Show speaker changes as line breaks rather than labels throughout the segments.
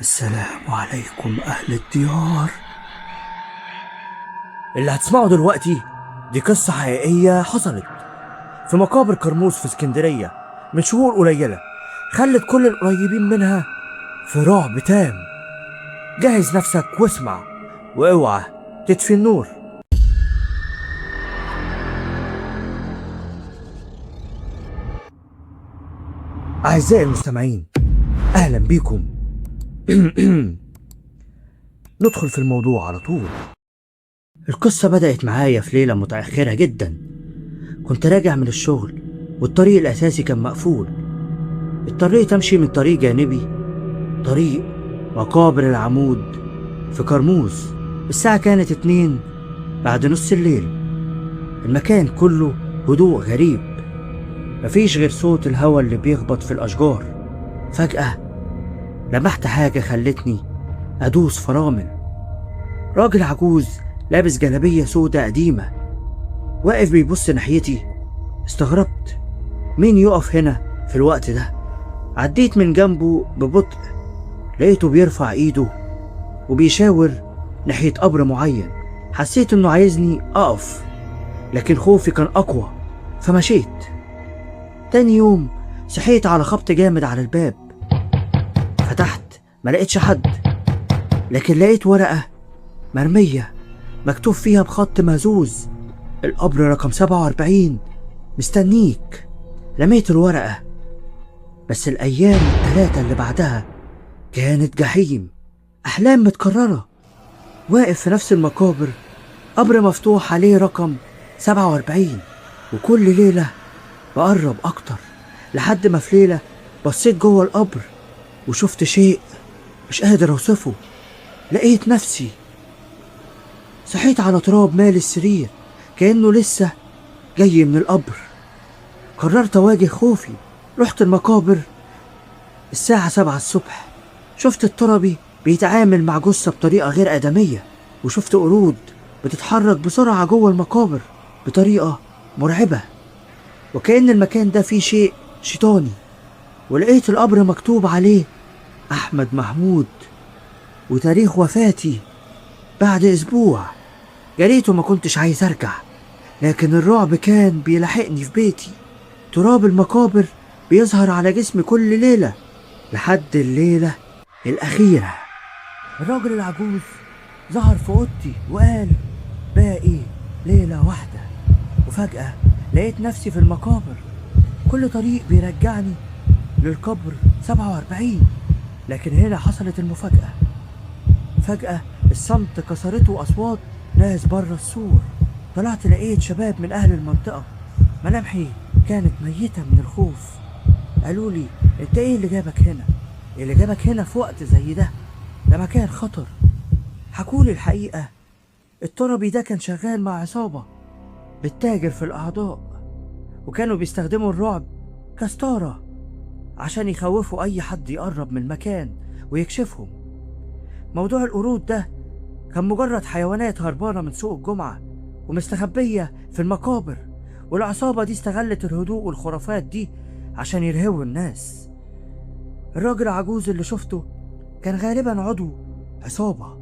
السلام عليكم أهل الديار. اللي هتسمعه دلوقتي دي قصة حقيقية حصلت في مقابر كرموز في اسكندرية من شهور قليلة، خلت كل القريبين منها في رعب تام. جهز نفسك واسمع، واوعى تطفي النور. أعزائي المستمعين، أهلا بيكم. ندخل في الموضوع على طول. القصة بدأت معايا في ليلة متأخرة جدا. كنت راجع من الشغل والطريق الأساسي كان مقفول. اضطريت أمشي من طريق جانبي، طريق مقابر العمود في كرموز. الساعة كانت 2 بعد نص الليل. المكان كله هدوء غريب، مفيش غير صوت الهواء اللي بيخبط في الأشجار. فجأة لمحت حاجة خلتني أدوس فرامل. راجل عجوز لابس جلابية سودة قديمة واقف بيبص ناحيتي. استغربت، مين يقف هنا في الوقت ده؟ عديت من جنبه ببطء، لقيته بيرفع ايده وبيشاور ناحية قبر معين. حسيت انه عايزني اقف، لكن خوفي كان اقوى فمشيت. تاني يوم صحيت على خبط جامد على الباب. فتحت، ما لقيتش حد، لكن لقيت ورقة مرمية مكتوب فيها بخط مهزوز: القبر رقم 47 مستنيك. لميت الورقة، بس الأيام الثلاثة اللي بعدها كانت جحيم. أحلام متكررة، واقف في نفس المقابر، قبر مفتوح عليه رقم 47، وكل ليلة بقرب أكتر، لحد ما في ليلة بصيت جوه القبر وشفت شيء مش قادر أوصفه. لقيت نفسي صحيت على تراب مال السرير كأنه لسه جاي من القبر. قررت أواجه خوفي. رحت المقابر الساعة 7 الصبح. شفت التربي بيتعامل مع جثة بطريقة غير آدمية، وشفت قرود بتتحرك بسرعة جوه المقابر بطريقة مرعبة، وكأن المكان ده فيه شيء شيطاني. ولقيت القبر مكتوب عليه أحمد محمود وتاريخ وفاتي بعد أسبوع. جريت وما كنتش عايز أرجع، لكن الرعب كان بيلاحقني في بيتي. تراب المقابر بيظهر على جسمي كل ليلة لحد الليلة الأخيرة. الراجل العجوز ظهر في أوضتي وقال: باقي ليلة واحدة. وفجأة لقيت نفسي في المقابر. كل طريق بيرجعني للقبر 47، لكن هنا حصلت المفاجأة. فجأة الصمت كسرته أصوات ناس بره السور. طلعت لقيت شباب من أهل المنطقة، ملامحي كانت ميتة من الخوف. قالوا لي: انت ايه اللي جابك هنا؟ إيه اللي جابك هنا في وقت زي ده؟ ده مكان خطر. حكولي الحقيقة، التربي ده كان شغال مع عصابة بتتاجر في الأعضاء، وكانوا بيستخدموا الرعب كستارة عشان يخوفوا أي حد يقرب من المكان ويكشفهم. موضوع القرود ده كان مجرد حيوانات هربانة من سوق الجمعة ومستخبية في المقابر، والعصابة دي استغلت الهدوء والخرافات دي عشان يرهبوا الناس. الراجل العجوز اللي شفته كان غالبا عضو عصابة،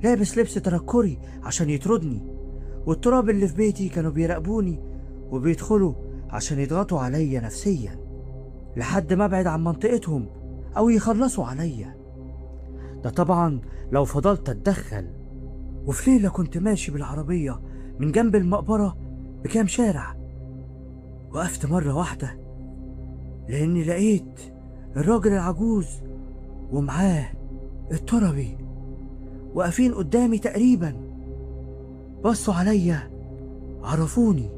لابس لبس تنكري عشان يطردني، والتراب اللي في بيتي كانوا بيراقبوني وبيدخلوا عشان يضغطوا عليا نفسيا لحد ما ابعد عن منطقتهم او يخلصوا عليا. ده طبعا لو فضلت اتدخل. وفي ليلة كنت ماشي بالعربية من جنب المقبرة بكام شارع، وقفت مرة واحدة لاني لقيت الراجل العجوز ومعاه التربي واقفين قدامي تقريبا. بصوا عليا، عرفوني.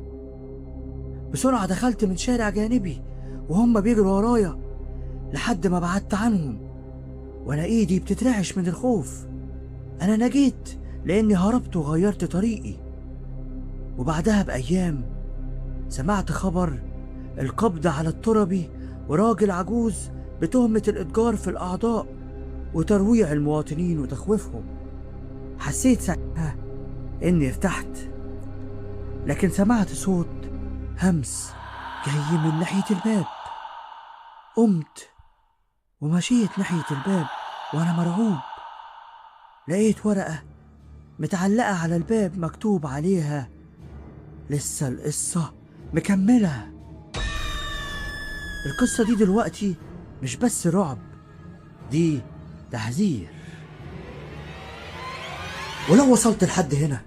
بسرعة دخلت من شارع جانبي وهم بيجروا ورايا لحد ما بعدت عنهم، وانا ايدي بتترعش من الخوف. انا نجيت لاني هربت وغيرت طريقي. وبعدها بايام سمعت خبر القبض على التربي وراجل عجوز بتهمة الاتجار في الاعضاء وترويع المواطنين وتخويفهم. حسيت ساعتها اني ارتحت، لكن سمعت صوت همس جاي من ناحية الباب. قمت ومشيت ناحية الباب وأنا مرعوب لقيت ورقة متعلقة على الباب مكتوب عليها لسه القصة مكملة. القصة دي دلوقتي مش بس رعب، دي تحذير. ولو وصلت لحد هنا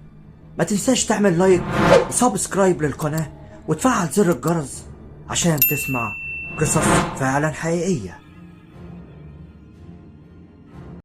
ما تنساش تعمل لايك وسبسكرايب للقناة وتفعل زر الجرس عشان تسمع قصص فعلا حقيقية.